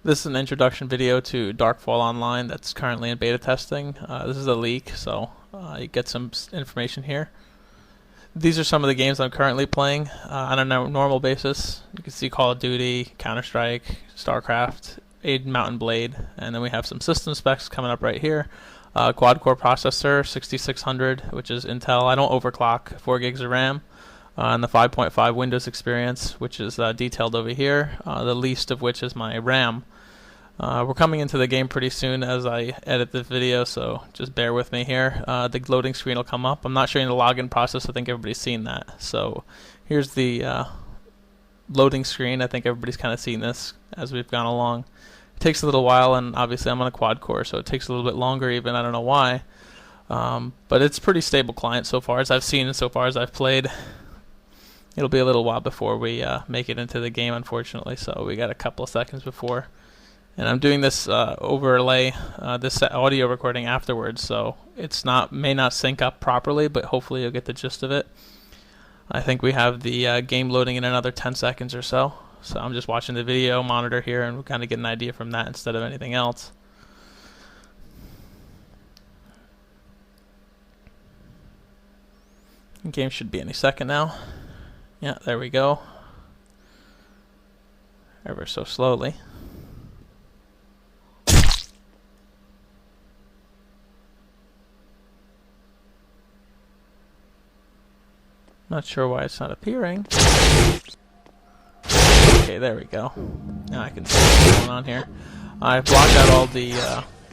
This is an introduction video to Darkfall Online that's currently in beta testing. This is a leak, so you get some information here. These are some of the games I'm currently playing on a normal basis. You can see Call of Duty, Counter-Strike, StarCraft, Mountain Blade, and then we have some system specs coming up right here. Quad-core processor, 6600, which is Intel. I don't overclock, 4 gigs of RAM. And the 5.5 Windows experience, which is detailed over here, the least of which is my RAM. We're coming into the game pretty soon as I edit this video, so just bear with me here. The loading screen will come up. I'm not showing the login process. I think everybody's seen that. So here's the loading screen. I think everybody's kind of seen this as we've gone along. It takes a little while, and obviously I'm on a quad core, so it takes a little bit longer even. I don't know why. But it's a pretty stable client so far as I've seen and so far as I've played. It'll be a little while before we make it into the game, unfortunately, so we got a couple of seconds before. And I'm doing this overlay, this audio recording afterwards, so it's may not sync up properly, but hopefully you'll get the gist of it. I think we have the game loading in another 10 seconds or so. So I'm just watching the video monitor here and we'll kind of get an idea from that instead of anything else. The game should be any second now. Yeah, there we go. Ever so slowly. Not sure why it's not appearing. Okay, there we go. Now I can see what's going on here. I've blocked out all the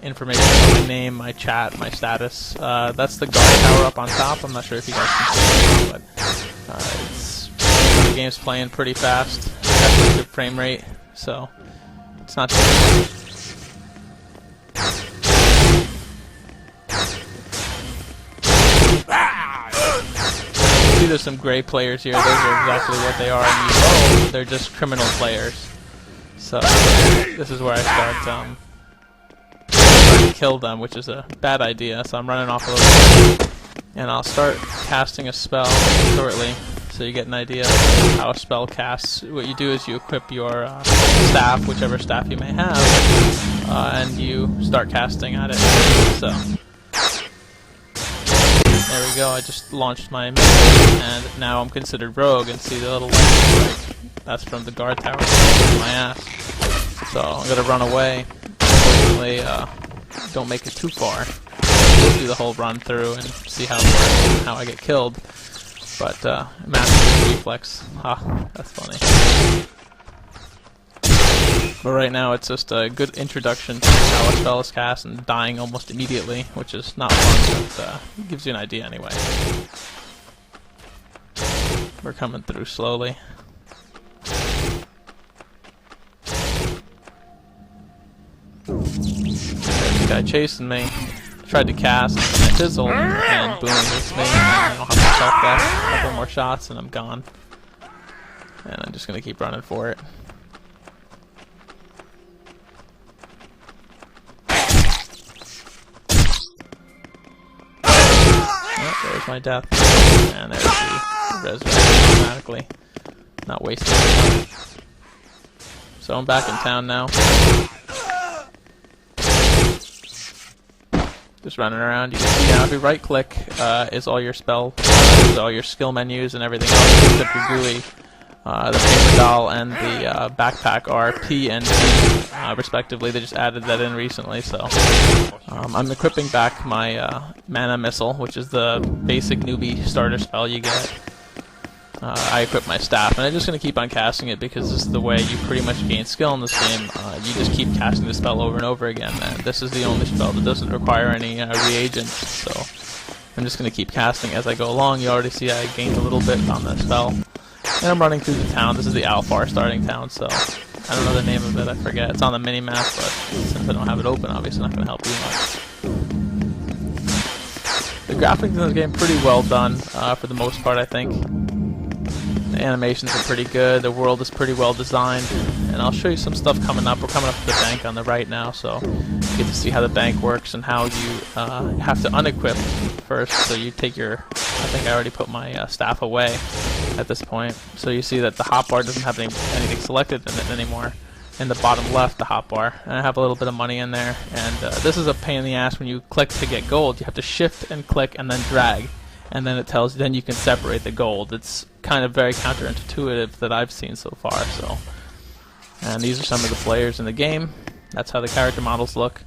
information about my name, my chat, my status. That's the guard tower up on top. I'm not sure if you guys can see it, but the game's playing pretty fast. Got a good frame rate, so it's not too bad. There's some gray players here. Those are exactly what they are. And they're just criminal players. So this is where I start to kill them, which is a bad idea. So I'm running off a little bit, and I'll start casting a spell shortly, so you get an idea of how a spell casts. What you do is you equip your staff, whichever staff you may have, and you start casting at it. So. There we go, I just launched my missile, and now I'm considered rogue, and see the little light, that's from the guard tower, my ass. So I'm going to run away. Unfortunately, don't make it too far. We'll do the whole run through and see how it works and how I get killed. But, massive reflex. Ha, that's funny. But right now it's just a good introduction to how a spell is cast and dying almost immediately, which is not fun, but it gives you an idea anyway. We're coming through slowly. There's a guy chasing me. I tried to cast, and I fizzled, and boom, hits me, and I don't have myself left. A couple more shots, and I'm gone. And I'm just going to keep running for it. There's my death, and there's the resurrection automatically. Not wasting time. So I'm back in town now. Just running around. You can see now if you right click is all your all your skill menus and everything else. Except your GUI. The paper doll and the backpack are P and T, respectively. They just added that in recently, so I'm equipping back my mana missile, which is the basic newbie starter spell you get. I equip my staff, and I'm just going to keep on casting it because this is the way you pretty much gain skill in this game. You just keep casting the spell over and over again, and this is the only spell that doesn't require any reagents, so I'm just going to keep casting as I go along. You already see I gained a little bit on the spell. And I'm running through the town. This is the Alfar starting town, so I don't know the name of it, I forget. It's on the mini-map, but since I don't have it open, obviously not going to help you much. The graphics in this game are pretty well done, for the most part, I think. The animations are pretty good, the world is pretty well designed, and I'll show you some stuff coming up. We're coming up to the bank on the right now, so you get to see how the bank works and how you have to unequip first, so you take your... I think I already put my staff away at this point. So you see that the hotbar doesn't have anything selected in it anymore. in the bottom left, the hotbar, and I have a little bit of money in there. And this is a pain in the ass when you click to get gold. You have to shift and click and then drag, and then it tells you, then you can separate the gold. It's kind of very counterintuitive that I've seen so far. So, and these are some of the players in the game. That's how the character models look.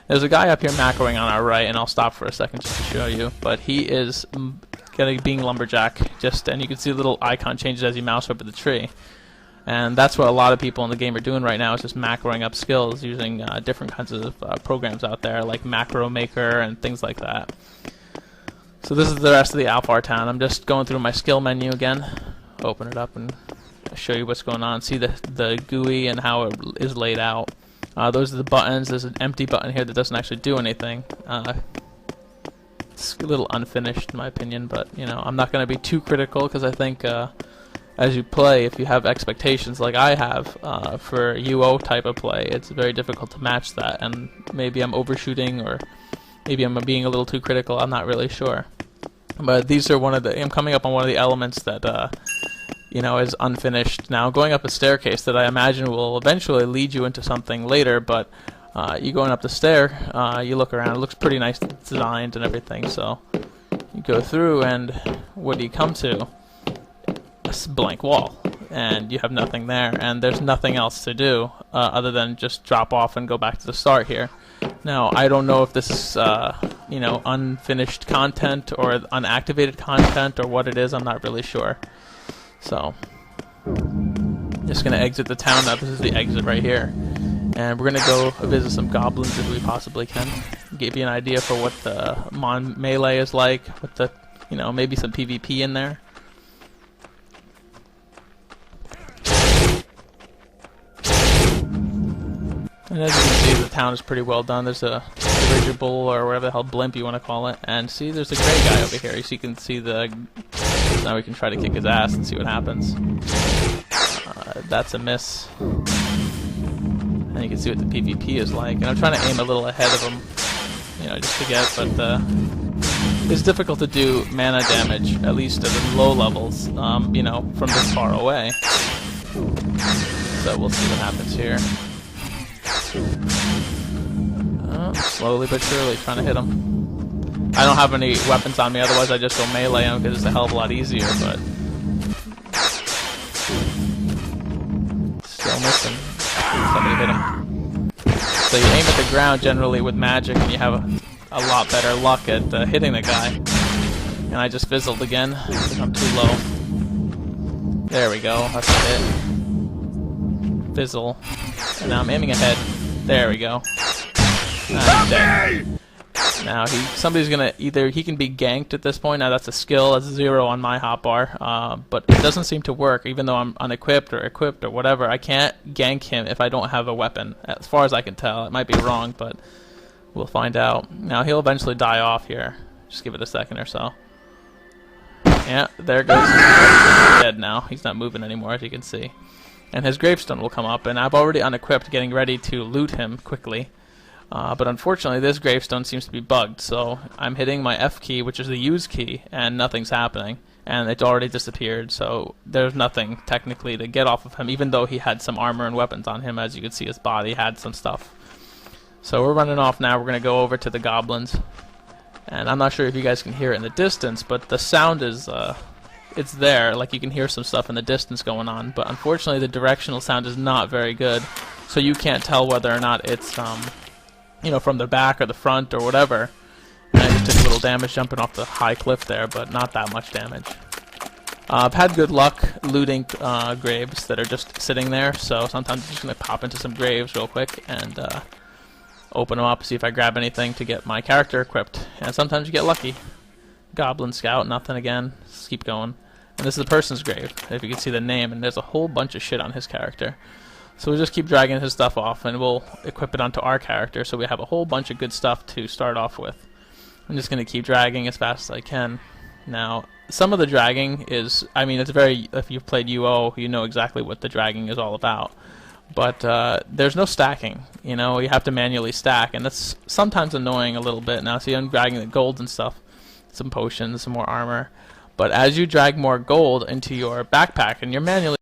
There's a guy up here macroing on our right, and I'll stop for a second just to show you. But he is being lumberjack, and you can see the little icon changes as you mouse over the tree. And that's what a lot of people in the game are doing right now, is just macroing up skills using different kinds of programs out there, like Macro Maker and things like that. So this is the rest of the Alfar town. I'm just going through my skill menu again. Open it up and show you what's going on. See the GUI and how it is laid out. Those are the buttons. There's an empty button here that doesn't actually do anything. It's a little unfinished in my opinion, but you know, I'm not going to be too critical, because I think as you play, if you have expectations like I have for UO type of play, it's very difficult to match that, and maybe I'm overshooting, or maybe I'm being a little too critical. I'm not really sure. But these are I'm coming up on one of the elements that you know, is unfinished now. Going up a staircase that I imagine will eventually lead you into something later, but you going up the stair, you look around, it looks pretty nice designed and everything, so you go through, and what do you come to? A blank wall, and you have nothing there, and there's nothing else to do other than just drop off and go back to the start here. Now, I don't know if this is you know, unfinished content or unactivated content or what it is. I'm not really sure. So, just gonna exit the town now. This is the exit right here, and we're gonna go visit some goblins if we possibly can. Give you an idea for what the melee is like, with the, you know, maybe some PvP in there. And as you can see, the town is pretty well done. There's a dirigible, or whatever the hell blimp you want to call it. And see, there's a gray guy over here. So you can see now we can try to kick his ass and see what happens. That's a miss. And you can see what the PvP is like. And I'm trying to aim a little ahead of him, you know, just to get, but it's difficult to do mana damage, at least at the low levels, you know, from this far away. So we'll see what happens here. Slowly but surely trying to hit him. I don't have any weapons on me, otherwise I just go melee him because it's a hell of a lot easier, but still missing. Somebody hit him. So you aim at the ground generally with magic, and you have a lot better luck at hitting the guy. And I just fizzled again because I'm too low. There we go, that's it. Fizzle. And now I'm aiming ahead. There we go. I'm dead. Now somebody's gonna he can be ganked at this point. Now that's a skill. That's 0 on my hotbar. But it doesn't seem to work, even though I'm unequipped or equipped or whatever. I can't gank him if I don't have a weapon, as far as I can tell. It might be wrong, but we'll find out. Now he'll eventually die off here. Just give it a second or so. Yeah, there goes. He's dead now. He's not moving anymore, as you can see. And his gravestone will come up, and I'm already unequipped, getting ready to loot him quickly. But unfortunately, this gravestone seems to be bugged, so I'm hitting my F key, which is the use key, and nothing's happening. And it's already disappeared, so there's nothing technically to get off of him, even though he had some armor and weapons on him. As you can see, his body had some stuff. So we're running off now. We're going to go over to the goblins. And I'm not sure if you guys can hear it in the distance, but the sound is... it's there, like you can hear some stuff in the distance going on, but unfortunately the directional sound is not very good, so you can't tell whether or not it's you know, from the back or the front or whatever. And I just took a little damage jumping off the high cliff there, but not that much damage. I've had good luck looting graves that are just sitting there, so sometimes I'm just going to pop into some graves real quick and open them up, see if I grab anything to get my character equipped. And sometimes you get lucky. Goblin Scout, nothing again. Just keep going. And this is a person's grave, if you can see the name, and there's a whole bunch of shit on his character. So we'll just keep dragging his stuff off, and we'll equip it onto our character, so we have a whole bunch of good stuff to start off with. I'm just going to keep dragging as fast as I can. Now, some of the dragging is, I mean, it's very, if you've played UO, you know exactly what the dragging is all about. But there's no stacking, you know, you have to manually stack, and that's sometimes annoying a little bit. Now, see, I'm dragging the gold and stuff, some potions, some more armor. But as you drag more gold into your backpack, and you're manually